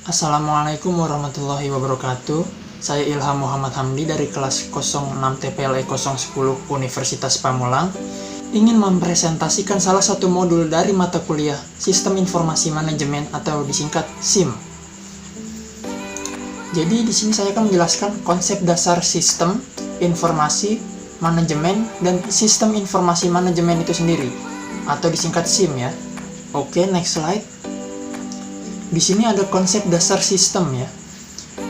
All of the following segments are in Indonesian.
Assalamualaikum warahmatullahi wabarakatuh. Saya Ilham Muhammad Hamdi dari kelas 06 TPLE 010 Universitas Pamulang ingin mempresentasikan salah satu modul dari mata kuliah Sistem Informasi Manajemen atau disingkat SIM. Jadi di sini saya akan menjelaskan konsep dasar sistem informasi manajemen dan sistem informasi manajemen itu sendiri atau disingkat SIM ya. Oke, next slide. Di sini ada konsep dasar sistem ya.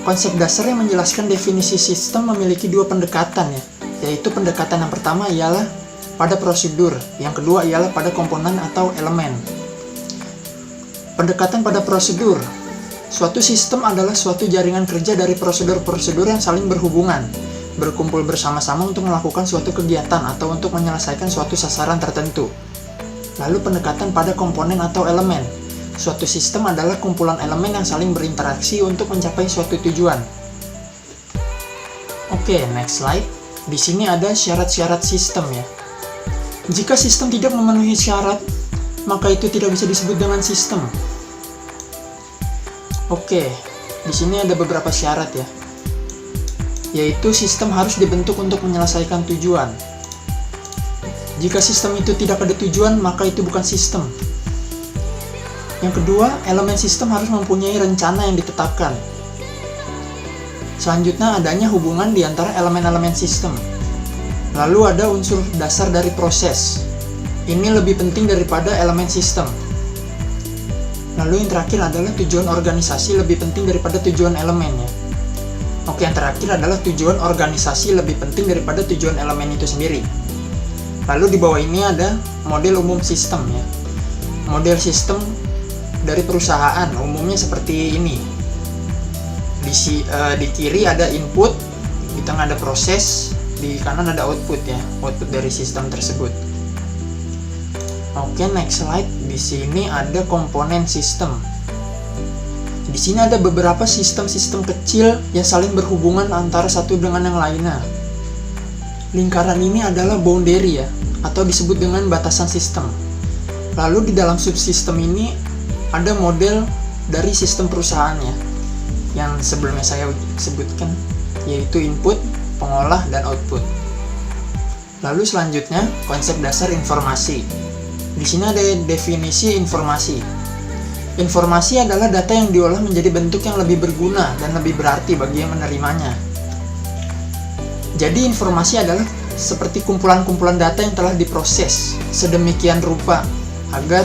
Konsep dasar yang menjelaskan definisi sistem memiliki dua pendekatan ya, yaitu pendekatan yang pertama ialah pada prosedur, yang kedua ialah pada komponen atau elemen. Pendekatan pada prosedur. Suatu sistem adalah suatu jaringan kerja dari prosedur-prosedur yang saling berhubungan, berkumpul bersama-sama untuk melakukan suatu kegiatan atau untuk menyelesaikan suatu sasaran tertentu. Lalu pendekatan pada komponen atau elemen. Suatu sistem adalah kumpulan elemen yang saling berinteraksi untuk mencapai suatu tujuan. Oke, next slide. Di sini ada syarat-syarat sistem ya. Jika sistem tidak memenuhi syarat, maka itu tidak bisa disebut dengan sistem. Oke, di sini ada beberapa syarat ya. Yaitu sistem harus dibentuk untuk menyelesaikan tujuan. Jika sistem itu tidak ada tujuan, maka itu bukan sistem. Yang kedua, elemen sistem harus mempunyai rencana yang ditetapkan. Selanjutnya, adanya hubungan di antara elemen-elemen sistem. Lalu ada unsur dasar dari proses. Ini lebih penting daripada elemen sistem. Lalu yang terakhir adalah tujuan organisasi lebih penting daripada tujuan elemennya. Oke, yang terakhir adalah tujuan organisasi lebih penting daripada tujuan elemen itu sendiri. Lalu di bawah ini ada model umum sistem ya. Model sistem dari perusahaan umumnya seperti ini. Di kiri ada input, di tengah ada proses, di kanan ada output ya, output dari sistem tersebut. Oke, next slide. Di sini ada komponen sistem. Di sini ada beberapa sistem-sistem kecil yang saling berhubungan antara satu dengan yang lainnya. Lingkaran ini adalah boundary ya, atau disebut dengan batasan sistem. Lalu di dalam subsistem ini ada model dari sistem perusahaannya yang sebelumnya saya sebutkan, yaitu input, pengolah, dan output. Lalu selanjutnya konsep dasar informasi. Di sini ada definisi informasi. Informasi adalah data yang diolah menjadi bentuk yang lebih berguna dan lebih berarti bagi yang menerimanya. Jadi informasi adalah seperti kumpulan-kumpulan data yang telah diproses sedemikian rupa agar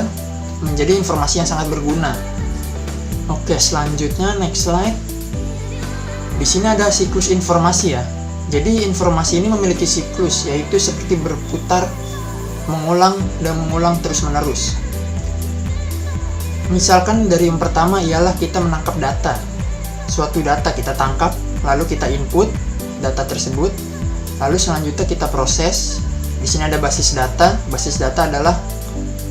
menjadi informasi yang sangat berguna. Oke, selanjutnya next slide. Di sini ada siklus informasi ya. Jadi informasi ini memiliki siklus, yaitu seperti berputar, mengulang dan mengulang terus-menerus. Misalkan dari yang pertama ialah kita menangkap data. Suatu data kita tangkap, lalu kita input data tersebut, lalu selanjutnya kita proses. Di sini ada basis data. Basis data adalah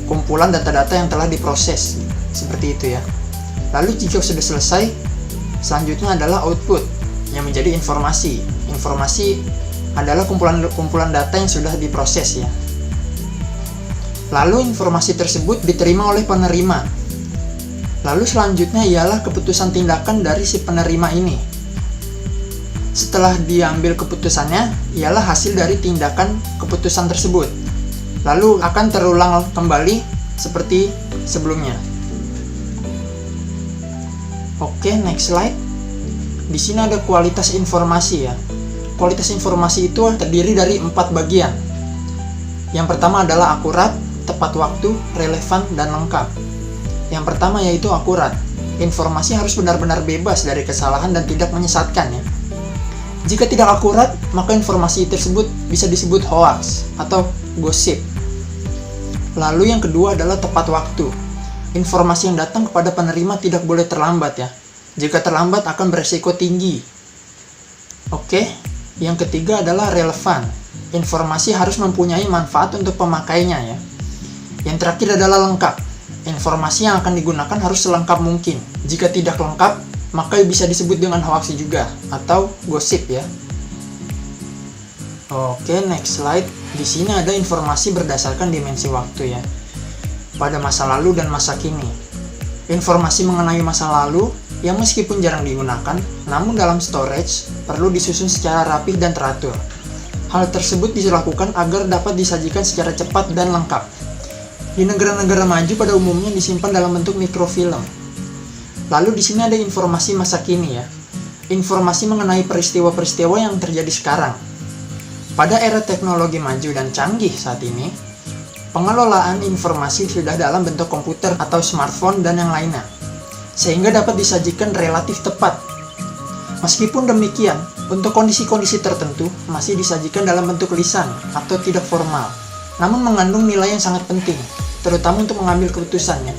kumpulan data-data yang telah diproses, seperti itu ya. Lalu jika sudah selesai, selanjutnya adalah output yang menjadi informasi. Informasi adalah kumpulan data yang sudah diproses ya. Lalu informasi tersebut diterima oleh penerima. Lalu selanjutnya ialah keputusan tindakan dari si penerima ini. Setelah diambil keputusannya, ialah hasil dari tindakan keputusan tersebut. Lalu akan terulang kembali seperti sebelumnya. Oke, next slide. Di sini ada kualitas informasi ya. Kualitas informasi itu terdiri dari 4 bagian. Yang pertama adalah akurat, tepat waktu, relevan, dan lengkap. Yang pertama yaitu akurat. Informasi harus benar-benar bebas dari kesalahan dan tidak menyesatkan ya. Jika tidak akurat, maka informasi tersebut bisa disebut hoax atau gosip. Lalu yang kedua adalah tepat waktu. Informasi yang datang kepada penerima tidak boleh terlambat ya. Jika terlambat akan beresiko tinggi. Oke, yang ketiga adalah relevan. Informasi harus mempunyai manfaat untuk pemakainya ya. Yang terakhir adalah lengkap. Informasi yang akan digunakan harus selengkap mungkin. Jika tidak lengkap, maka bisa disebut dengan hoax juga atau gosip ya. Oke, next slide. Di sini ada informasi berdasarkan dimensi waktu ya. Pada masa lalu dan masa kini. Informasi mengenai masa lalu yang meskipun jarang digunakan, namun dalam storage perlu disusun secara rapih dan teratur. Hal tersebut dilakukan agar dapat disajikan secara cepat dan lengkap. Di negara-negara maju pada umumnya disimpan dalam bentuk mikrofilm. Lalu di sini ada informasi masa kini ya. Informasi mengenai peristiwa-peristiwa yang terjadi sekarang. Pada era teknologi maju dan canggih saat ini, pengelolaan informasi sudah dalam bentuk komputer atau smartphone dan yang lainnya, sehingga dapat disajikan relatif tepat. Meskipun demikian, untuk kondisi-kondisi tertentu masih disajikan dalam bentuk lisan atau tidak formal, namun mengandung nilai yang sangat penting, terutama untuk mengambil keputusannya.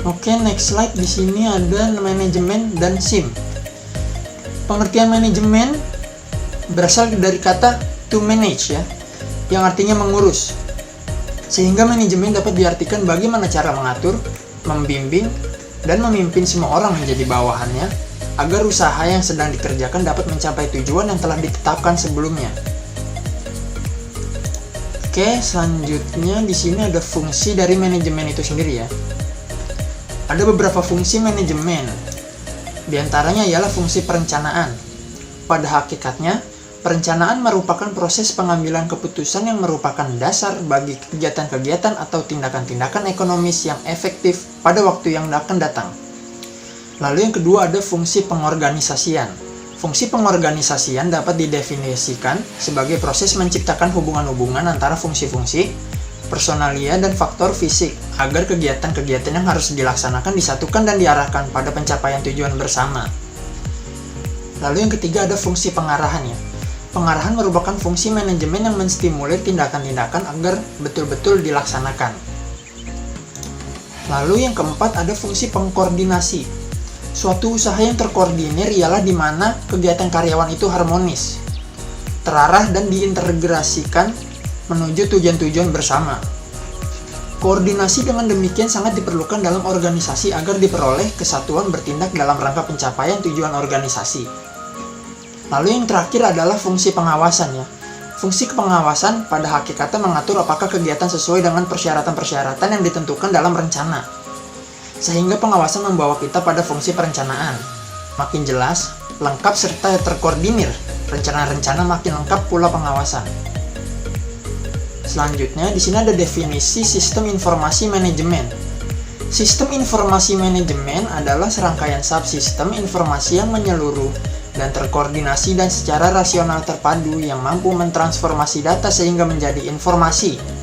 Oke, next slide. Di sini ada manajemen dan SIM. Pengertian manajemen berasal dari kata to manage ya, yang artinya mengurus. Sehingga manajemen dapat diartikan bagaimana cara mengatur, membimbing, dan memimpin semua orang menjadi bawahannya agar usaha yang sedang dikerjakan dapat mencapai tujuan yang telah ditetapkan sebelumnya. Oke, selanjutnya di sini ada fungsi dari manajemen itu sendiri ya. Ada beberapa fungsi manajemen. Di antaranya ialah fungsi perencanaan. Pada hakikatnya, perencanaan merupakan proses pengambilan keputusan yang merupakan dasar bagi kegiatan-kegiatan atau tindakan-tindakan ekonomis yang efektif pada waktu yang akan datang. Lalu yang kedua ada fungsi pengorganisasian. Fungsi pengorganisasian dapat didefinisikan sebagai proses menciptakan hubungan-hubungan antara fungsi-fungsi, personalia, dan faktor fisik agar kegiatan-kegiatan yang harus dilaksanakan disatukan dan diarahkan pada pencapaian tujuan bersama. Lalu yang ketiga ada fungsi pengarahan ya. Pengarahan merupakan fungsi manajemen yang menstimulir tindakan-tindakan agar betul-betul dilaksanakan. Lalu yang keempat ada fungsi pengkoordinasi. Suatu usaha yang terkoordinir ialah di mana kegiatan karyawan itu harmonis, terarah, dan diintegrasikan menuju tujuan-tujuan bersama. Koordinasi dengan demikian sangat diperlukan dalam organisasi agar diperoleh kesatuan bertindak dalam rangka pencapaian tujuan organisasi. Lalu yang terakhir adalah fungsi pengawasan ya. Fungsi pengawasan pada hakikatnya mengatur apakah kegiatan sesuai dengan persyaratan-persyaratan yang ditentukan dalam rencana. Sehingga pengawasan membawa kita pada fungsi perencanaan. Makin jelas, lengkap, serta terkoordinir, rencana-rencana makin lengkap pula pengawasan. Selanjutnya, di sini ada definisi sistem informasi manajemen. Sistem informasi manajemen adalah serangkaian subsistem informasi yang menyeluruh dan terkoordinasi dan secara rasional terpadu yang mampu mentransformasi data sehingga menjadi informasi.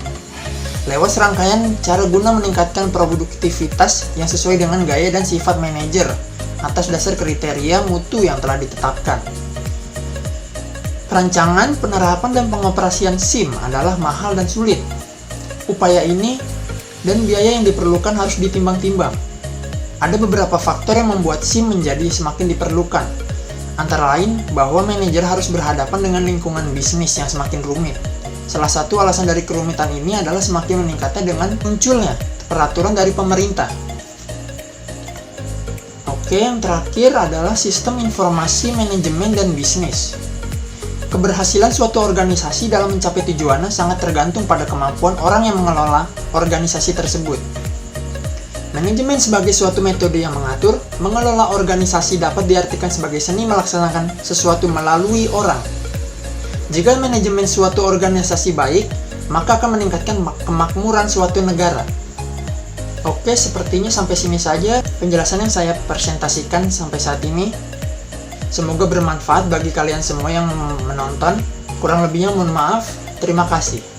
Lewat serangkaian cara guna meningkatkan produktivitas yang sesuai dengan gaya dan sifat manajer atas dasar kriteria mutu yang telah ditetapkan. Perancangan, penerapan, dan pengoperasian SIM adalah mahal dan sulit. Upaya ini dan biaya yang diperlukan harus ditimbang-timbang. Ada beberapa faktor yang membuat SIM menjadi semakin diperlukan. Antara lain, bahwa manajer harus berhadapan dengan lingkungan bisnis yang semakin rumit. Salah satu alasan dari kerumitan ini adalah semakin meningkatnya dengan munculnya peraturan dari pemerintah. Oke, yang terakhir adalah sistem informasi manajemen dan bisnis. Keberhasilan suatu organisasi dalam mencapai tujuannya sangat tergantung pada kemampuan orang yang mengelola organisasi tersebut. Manajemen sebagai suatu metode yang mengatur, mengelola organisasi dapat diartikan sebagai seni melaksanakan sesuatu melalui orang. Jika manajemen suatu organisasi baik, maka akan meningkatkan kemakmuran suatu negara. Oke, sepertinya sampai sini saja penjelasan yang saya presentasikan sampai saat ini. Semoga bermanfaat bagi kalian semua yang menonton. Kurang lebihnya mohon maaf. Terima kasih.